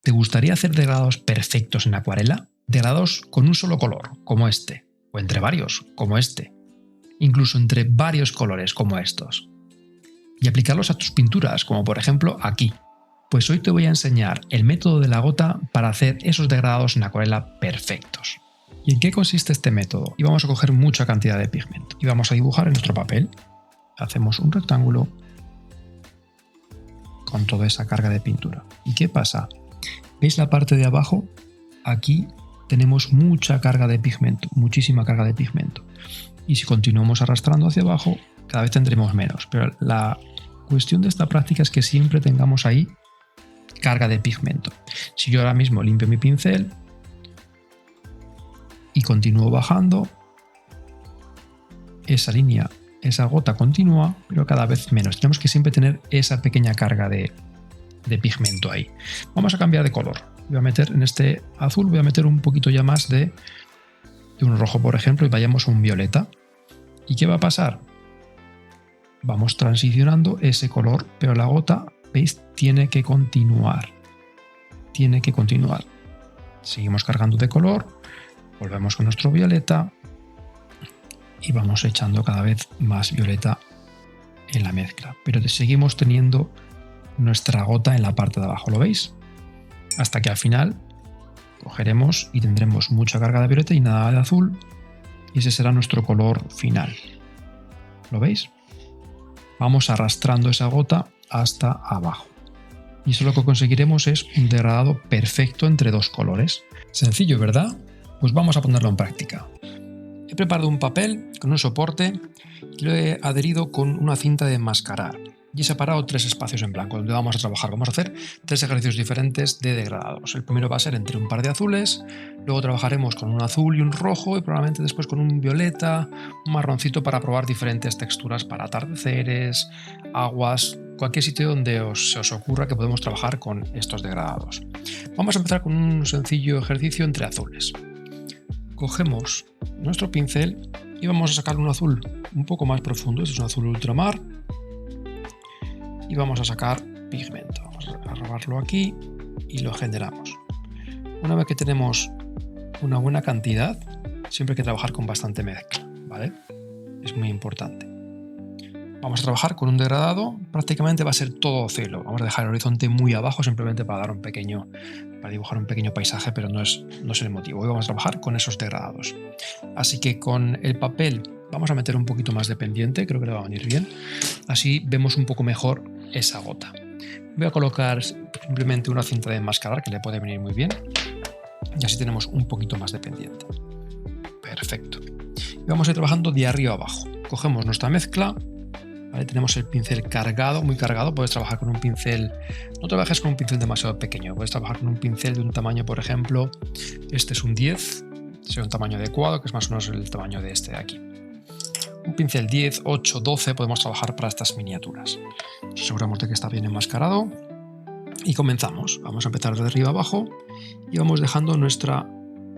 ¿Te gustaría hacer degradados perfectos en acuarela? Degradados con un solo color, como este, o entre varios, como este, incluso entre varios colores, como estos, y aplicarlos a tus pinturas, como por ejemplo aquí. Pues hoy te voy a enseñar el método de la gota para hacer esos degradados en acuarela perfectos. ¿Y en qué consiste este método? Y vamos a coger mucha cantidad de pigmento y vamos a dibujar en nuestro papel. Hacemos un rectángulo con toda esa carga de pintura. ¿Y qué pasa? ¿Veis la parte de abajo? Aquí tenemos mucha carga de pigmento, muchísima carga de pigmento. Y si continuamos arrastrando hacia abajo, cada vez tendremos menos. Pero la cuestión de esta práctica es que siempre tengamos ahí carga de pigmento. Si yo ahora mismo limpio mi pincel y continúo bajando, esa línea, esa gota continúa, pero cada vez menos. Tenemos que siempre tener esa pequeña carga de pigmento ahí. Vamos a cambiar de color. Voy a meter en este azul, voy a meter un poquito ya más de un rojo, por ejemplo, y vayamos a un violeta. ¿Y qué va a pasar? Vamos transicionando ese color, pero la gota, ¿veis? Tiene que continuar. Tiene que continuar. Seguimos cargando de color, volvemos con nuestro violeta y vamos echando cada vez más violeta en la mezcla. Pero seguimos teniendo nuestra gota en la parte de abajo, ¿lo veis? Hasta que al final cogeremos y tendremos mucha carga de violeta y nada de azul, y ese será nuestro color final. ¿Lo veis? Vamos arrastrando esa gota hasta abajo. Y eso lo que conseguiremos es un degradado perfecto entre dos colores. Sencillo, ¿verdad? Pues vamos a ponerlo en práctica. He preparado un papel con un soporte y lo he adherido con una cinta de enmascarar. Y he separado 3 espacios en blanco donde vamos a trabajar. Vamos a hacer 3 ejercicios diferentes de degradados. El primero va a ser entre un par de azules, luego trabajaremos con un azul y un rojo y probablemente después con un violeta, un marroncito para probar diferentes texturas para atardeceres, aguas, cualquier sitio donde se os ocurra que podemos trabajar con estos degradados. Vamos a empezar con un sencillo ejercicio entre azules. Cogemos nuestro pincel y vamos a sacar un azul un poco más profundo. Este es un azul ultramar. Y vamos a sacar pigmento. Vamos a robarlo aquí y lo generamos. Una vez que tenemos una buena cantidad, siempre hay que trabajar con bastante mezcla, ¿vale? Es muy importante. Vamos a trabajar con un degradado, prácticamente va a ser todo cielo. Vamos a dejar el horizonte muy abajo simplemente para dibujar un pequeño paisaje, pero no es el motivo. Hoy vamos a trabajar con esos degradados. Así que con el papel vamos a meter un poquito más de pendiente, creo que le va a venir bien. Así vemos un poco mejor esa gota. Voy a colocar simplemente una cinta de enmascarar que le puede venir muy bien. Y así tenemos un poquito más de pendiente. Perfecto. Y vamos a ir trabajando de arriba a abajo. Cogemos nuestra mezcla. ¿Vale? Tenemos el pincel cargado, muy cargado. Puedes trabajar con un pincel, no trabajes con un pincel demasiado pequeño, puedes trabajar con un pincel de un tamaño, por ejemplo, este es un 10, sería un tamaño adecuado, que es más o menos el tamaño de este de aquí. Un pincel 10, 8, 12 podemos trabajar para estas miniaturas. Nos aseguramos de que está bien enmascarado y comenzamos. Vamos a empezar de arriba abajo y vamos dejando nuestra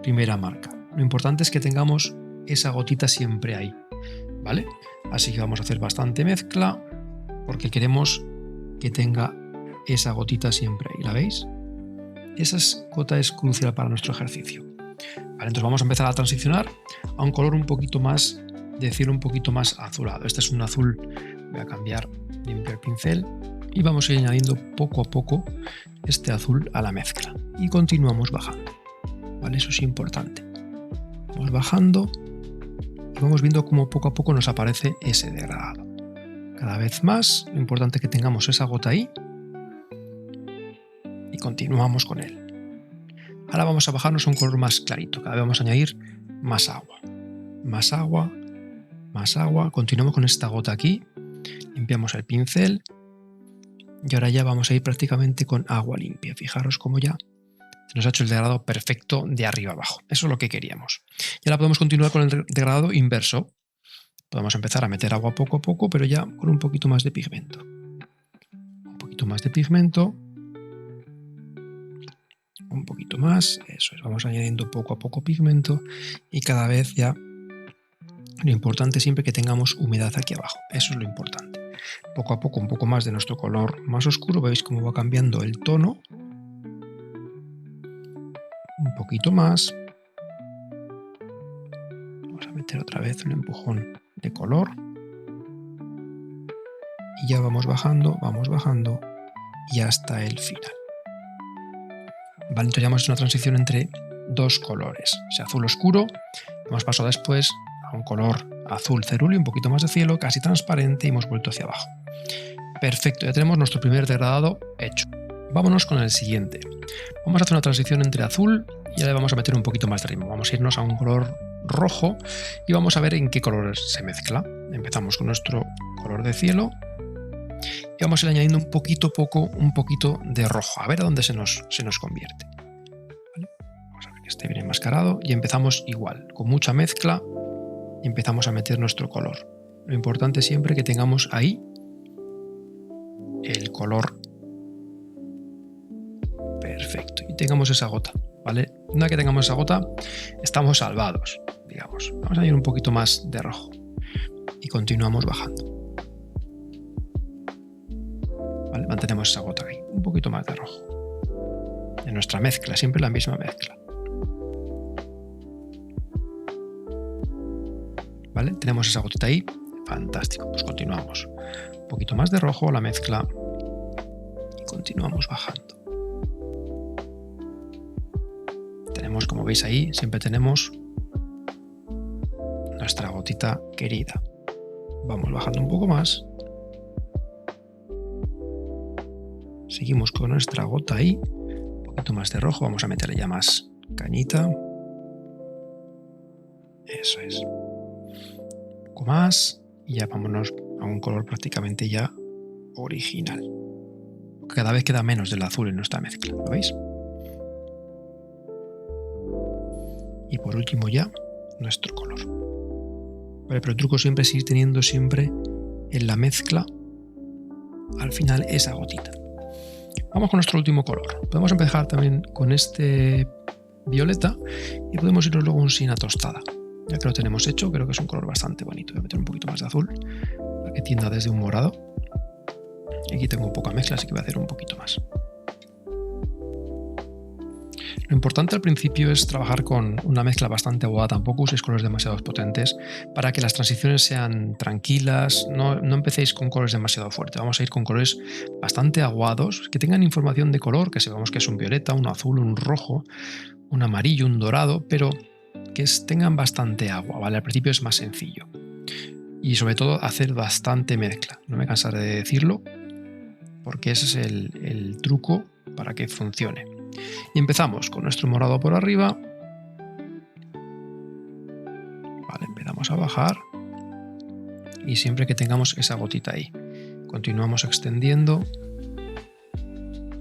primera marca. Lo importante es que tengamos esa gotita siempre ahí, ¿vale? Así que vamos a hacer bastante mezcla porque queremos que tenga esa gotita siempre ahí. ¿La veis? Esa gota es crucial para nuestro ejercicio. Vale, entonces vamos a empezar a transicionar a un color un poquito más de cielo, un poquito más azulado. Este es un azul. Voy a cambiar, limpio el pincel y vamos a ir añadiendo poco a poco este azul a la mezcla. Y continuamos bajando. ¿Vale? Eso es importante. Vamos bajando. Vamos viendo cómo poco a poco nos aparece ese degradado. Cada vez más, lo importante es que tengamos esa gota ahí y continuamos con él. Ahora vamos a bajarnos a un color más clarito. Cada vez vamos a añadir más agua. Más agua, más agua. Continuamos con esta gota aquí. Limpiamos el pincel y ahora ya vamos a ir prácticamente con agua limpia. Fijaros cómo ya se nos ha hecho el degradado perfecto de arriba abajo. Eso es lo que queríamos. Y ahora podemos continuar con el degradado inverso. Podemos empezar a meter agua poco a poco, pero ya con un poquito más de pigmento. Un poquito más de pigmento. Un poquito más. Eso es. Vamos añadiendo poco a poco pigmento y cada vez ya lo importante es siempre que tengamos humedad aquí abajo. Eso es lo importante. Poco a poco un poco más de nuestro color más oscuro. Veis cómo va cambiando el tono. un poquito más. Vamos a meter otra vez un empujón de color. Y ya vamos bajando y hasta el final. Vale, entonces ya hemos hecho una transición entre dos colores. Ese azul oscuro, hemos pasado después a un color azul cerúleo, un poquito más de cielo, casi transparente, y hemos vuelto hacia abajo. Perfecto, ya tenemos nuestro primer degradado hecho. Vámonos con el siguiente. Vamos a hacer una transición entre azul y ya le vamos a meter un poquito más de ritmo. Vamos a irnos a un color rojo y vamos a ver en qué colores se mezcla. Empezamos con nuestro color de cielo y vamos a ir añadiendo un poquito de rojo, a ver a dónde se nos convierte. ¿Vale? Vamos a ver que esté bien enmascarado y empezamos igual, con mucha mezcla, y empezamos a meter nuestro color. Lo importante es siempre que tengamos ahí el color perfecto y tengamos esa gota, ¿vale? Una vez que tengamos esa gota, estamos salvados, digamos. Vamos a añadir un poquito más de rojo y continuamos bajando. ¿Vale? Mantenemos esa gota ahí, un poquito más de rojo. En nuestra mezcla, siempre la misma mezcla. ¿Vale? Tenemos esa gotita ahí, fantástico. Pues continuamos. Un poquito más de rojo, la mezcla, y continuamos bajando. Tenemos, como veis ahí, siempre tenemos nuestra gotita querida. Vamos bajando un poco más. Seguimos con nuestra gota ahí. Un poquito más de rojo. Vamos a meterle ya más cañita. Eso es. Un poco más. Y ya vámonos a un color prácticamente ya original. Cada vez queda menos del azul en nuestra mezcla. ¿Lo veis? Y por último ya nuestro color. Vale, pero el truco siempre es ir teniendo siempre en la mezcla al final esa gotita. Vamos con nuestro último color. Podemos empezar también con este violeta y podemos irnos luego a un siena tostada. Ya que lo tenemos hecho, creo que es un color bastante bonito. Voy a meter un poquito más de azul para que tienda desde un morado. Y aquí tengo poca mezcla, así que voy a hacer un poquito más. Lo importante al principio es trabajar con una mezcla bastante aguada, tampoco uséis colores demasiado potentes para que las transiciones sean tranquilas, no empecéis con colores demasiado fuertes, vamos a ir con colores bastante aguados, que tengan información de color, que sepamos que es un violeta, un azul, un rojo, un amarillo, un dorado, pero que tengan bastante agua, ¿vale? Al principio es más sencillo. Y sobre todo hacer bastante mezcla, no me cansaré de decirlo, porque ese es el truco para que funcione. Y empezamos con nuestro morado por arriba. Vale, empezamos a bajar. Y siempre que tengamos esa gotita ahí, continuamos extendiendo.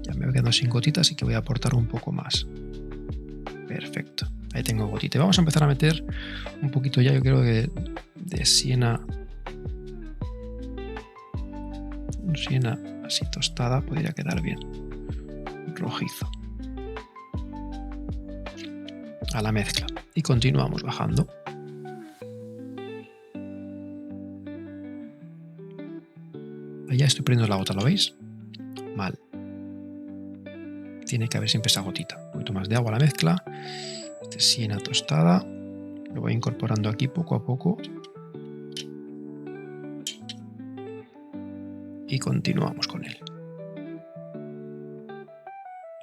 Ya me voy quedando sin gotitas, así que voy a aportar un poco más. Perfecto. Ahí tengo gotita. Vamos a empezar a meter un poquito ya, yo creo que de siena. Un siena así tostada podría quedar bien. Rojizo. A la mezcla y continuamos bajando. Ya estoy poniendo la gota, ¿lo veis? Mal. Tiene que haber siempre esa gotita. Un poquito más de agua a la mezcla. Este siena tostada. Lo voy incorporando aquí poco a poco. Y continuamos con él.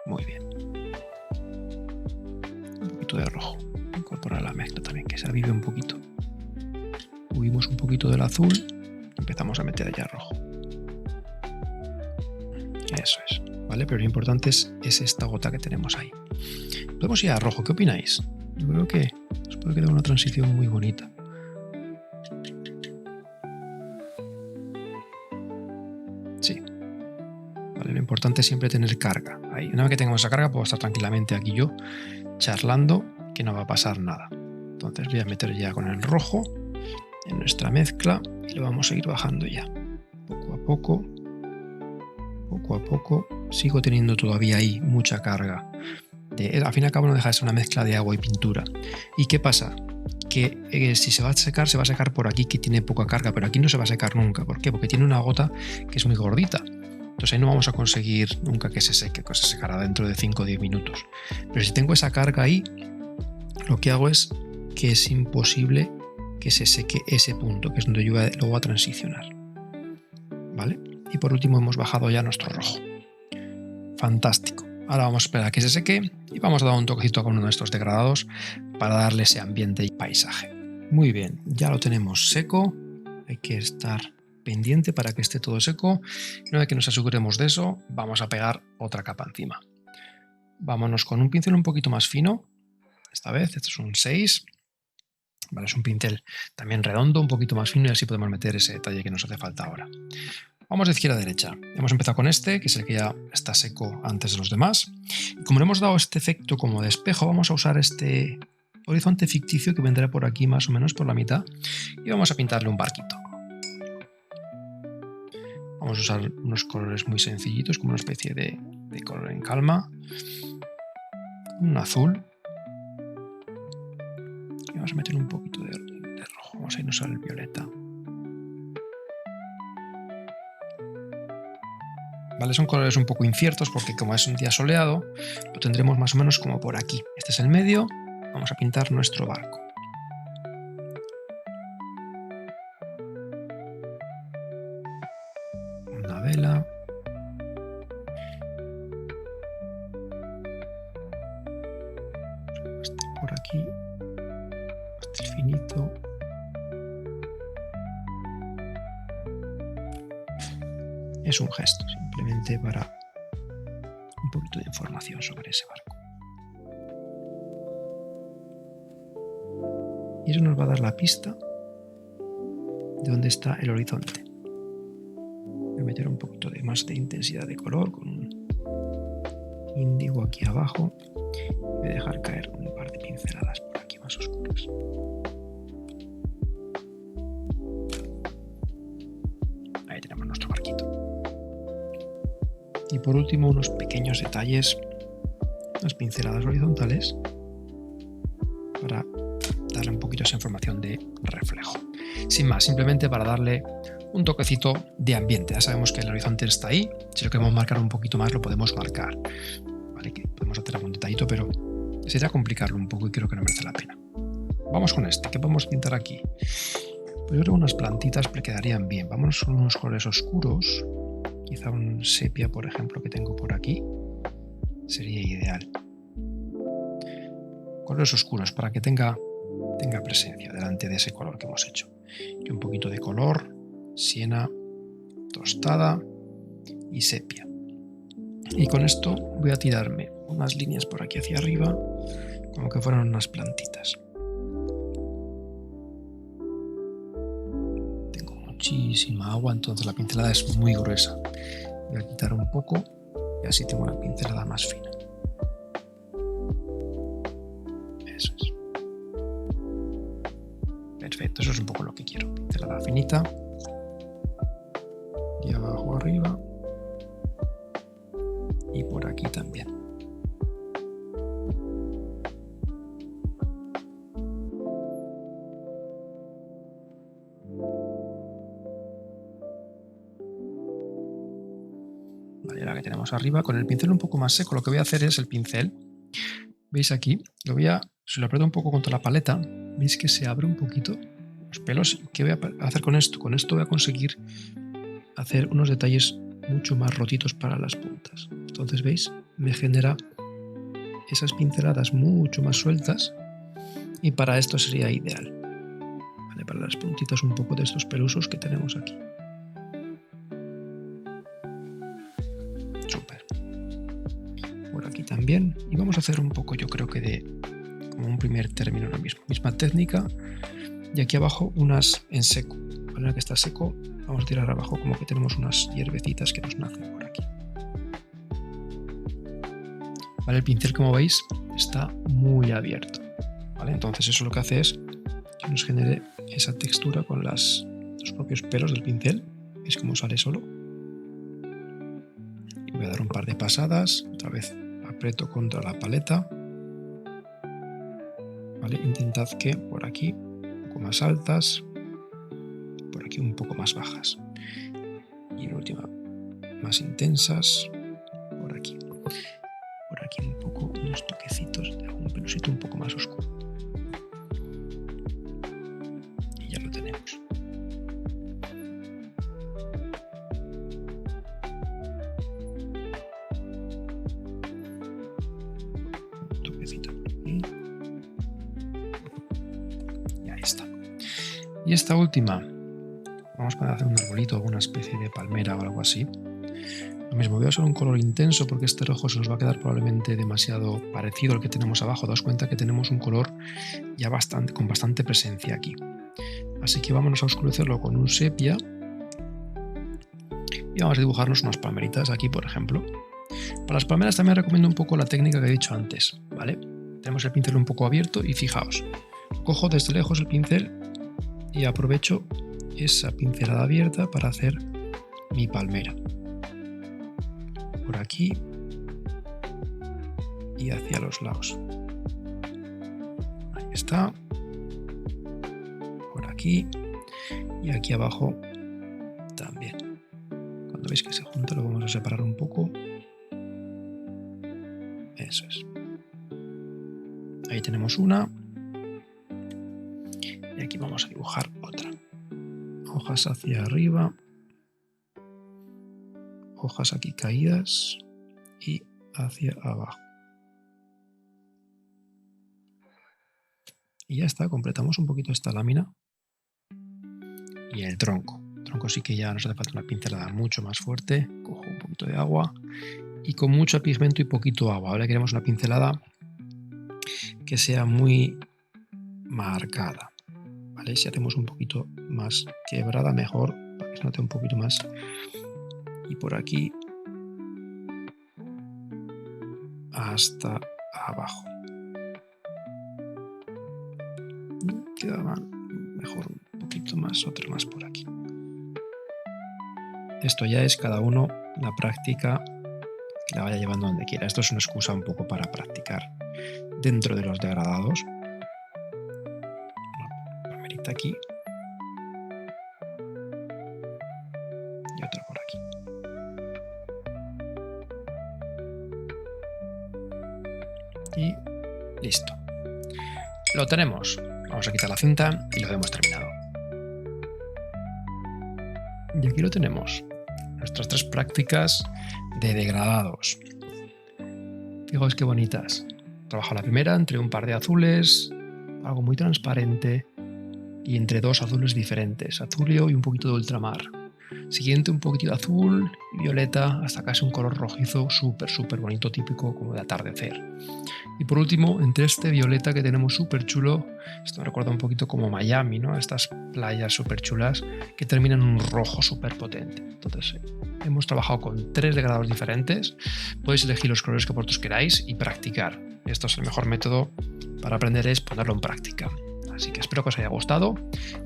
Muy bien. De rojo, incorporar la mezcla también, que se avive un poquito. Huimos un poquito del azul, empezamos a meter ya rojo. Eso es, ¿vale? Pero lo importante es esta gota que tenemos ahí. Podemos ir a rojo, ¿qué opináis? Yo creo que nos puede quedar una transición muy bonita. Sí. Vale, lo importante es siempre tener carga ahí. Una vez que tengamos esa carga, puedo estar tranquilamente aquí yo charlando, que no va a pasar nada. Entonces voy a meter ya con el rojo en nuestra mezcla y lo vamos a ir bajando ya. Poco a poco. Sigo teniendo todavía ahí mucha carga. Al fin y al cabo no deja de ser una mezcla de agua y pintura. ¿Y qué pasa? Que si se va a secar por aquí, que tiene poca carga, pero aquí no se va a secar nunca. ¿Por qué? Porque tiene una gota que es muy gordita. Entonces ahí no vamos a conseguir nunca que se seque, que se secará dentro de 5 o 10 minutos. Pero si tengo esa carga ahí, lo que hago es que es imposible que se seque ese punto, que es donde yo lo voy a transicionar. ¿Vale? Y por último hemos bajado ya nuestro rojo. Fantástico. Ahora vamos a esperar a que se seque y vamos a dar un toquecito con uno de estos degradados para darle ese ambiente y paisaje. Muy bien, ya lo tenemos seco. Hay que estar pendiente para que esté todo seco. Y una vez que nos aseguremos de eso, vamos a pegar otra capa encima. Vámonos con un pincel un poquito más fino. Esta vez, este es un 6. Vale, es un pincel también redondo, un poquito más fino y así podemos meter ese detalle que nos hace falta ahora. Vamos de izquierda a derecha. Hemos empezado con este, que es el que ya está seco antes de los demás. Y como le hemos dado este efecto como de espejo, vamos a usar este horizonte ficticio que vendrá por aquí más o menos por la mitad y vamos a pintarle un barquito. Vamos a usar unos colores muy sencillitos, como una especie de color en calma. Un azul. Y vamos a meter un poquito de rojo. Vamos a irnos al violeta. ¿Vale? Son colores un poco inciertos porque como es un día soleado, lo tendremos más o menos como por aquí. Este es el medio. Vamos a pintar nuestro barco. Una vela. Este por aquí. Este finito. Es un gesto, simplemente para un poquito de información sobre ese barco. Y eso nos va a dar la pista de dónde está el horizonte. Voy a meter un poquito más de intensidad de color con un índigo aquí abajo. Voy a dejar caer un par de pinceladas por aquí más oscuras. Ahí tenemos nuestro barquito. Y por último unos pequeños detalles, unas pinceladas horizontales para darle un poquito esa información de reflejo. Sin más, simplemente para darle un toquecito de ambiente. Ya sabemos que el horizonte está ahí, si lo queremos marcar un poquito más lo podemos marcar. ¿Vale? Que podemos hacer algún detallito, pero sería complicarlo un poco y creo que no merece la pena. Vamos con este, ¿qué podemos pintar aquí? Pues yo creo que unas plantitas le quedarían bien. Vámonos con unos colores oscuros. Quizá un sepia, por ejemplo, que tengo por aquí. Sería ideal. Colores oscuros para que tenga presencia delante de ese color que hemos hecho. Y un poquito de color, siena, tostada y sepia. Y con esto voy a tirarme unas líneas por aquí hacia arriba, como que fueran unas plantitas. Tengo muchísima agua, entonces la pincelada es muy gruesa. Voy a quitar un poco y así tengo una pincelada más fina. Eso es. Perfecto, eso es un poco lo que quiero. Pincelada finita. Y abajo arriba. Y por aquí también. Vale, ahora que tenemos arriba, con el pincel un poco más seco, lo que voy a hacer es el pincel. ¿Veis aquí? Si lo aprieto un poco contra la paleta, ¿veis que se abre un poquito los pelos? ¿Qué voy a hacer con esto? Con esto voy a conseguir hacer unos detalles mucho más rotitos para las puntas. Entonces, ¿veis? Me genera esas pinceladas mucho más sueltas y para esto sería ideal. ¿Vale? Para las puntitas un poco de estos pelusos que tenemos aquí. Súper. Por aquí también. Y vamos a hacer un poco, yo creo que como un primer término lo mismo. Misma técnica. Y aquí abajo unas en seco. Vale, ahora que está seco, vamos a tirar abajo como que tenemos unas hierbecitas que nos nacen por aquí. Vale, el pincel, como veis, está muy abierto. ¿Vale? Entonces eso lo que hace es que nos genere esa textura con los propios pelos del pincel. ¿Veis cómo sale solo? Y voy a dar un par de pasadas. Otra vez aprieto contra la paleta. ¿Vale? Intentad que por aquí un poco más altas, por aquí un poco más bajas. Y en última más intensas. Por aquí. Por aquí un poco, unos toquecitos de algún pelusito un poco más oscuro. Y ya lo tenemos. Un toquecito por aquí. Y ahí está. Y esta última, vamos a hacer un arbolito, alguna especie de palmera o algo así. Lo mismo, voy a usar un color intenso porque este rojo se nos va a quedar probablemente demasiado parecido al que tenemos abajo. Daos cuenta que tenemos un color ya con bastante presencia aquí. Así que vámonos a oscurecerlo con un sepia y vamos a dibujarnos unas palmeritas aquí, por ejemplo. Para las palmeras también recomiendo un poco la técnica que he dicho antes, ¿vale? Tenemos el pincel un poco abierto y fijaos, cojo desde lejos el pincel y aprovecho esa pincelada abierta para hacer mi palmera. Por aquí y hacia los lados. Ahí está. Por aquí y aquí abajo también. Cuando veis que se junta lo vamos a separar un poco. Eso es. Ahí tenemos una. Y aquí vamos a dibujar otra. Hojas hacia arriba. Hojas aquí caídas y hacia abajo. Y ya está, completamos un poquito esta lámina. Y el tronco. El tronco sí que ya nos hace falta una pincelada mucho más fuerte. Cojo un poquito de agua y con mucho pigmento y poquito agua. Ahora queremos una pincelada que sea muy marcada. ¿Vale? Si hacemos un poquito más quebrada, mejor, para que se note un poquito más. Y por aquí hasta abajo. Quedaba mejor un poquito más, otro más por aquí. Esto ya es cada uno la práctica que la vaya llevando donde quiera. Esto es una excusa un poco para practicar dentro de los degradados. Una palmerita aquí. Y otra por aquí. Y listo. Lo tenemos. Vamos a quitar la cinta y lo hemos terminado. Y aquí lo tenemos. Nuestras 3 prácticas de degradados. Fijaos qué bonitas. Trabajo la primera entre un par de azules, algo muy transparente, y entre 2 azules diferentes, azulio y un poquito de ultramar. Siguiente un poquito de azul y violeta hasta casi un color rojizo súper bonito, típico como de atardecer. Y por último, entre este violeta que tenemos súper chulo, esto me recuerda un poquito como Miami, ¿no? Estas playas súper chulas que terminan en un rojo súper potente. Entonces, hemos trabajado con 3 degradados diferentes. Podéis elegir los colores que vosotros queráis y practicar. Esto es el mejor método para aprender, es ponerlo en práctica. Así que espero que os haya gustado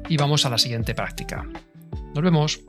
y vamos a la siguiente práctica. Nos vemos.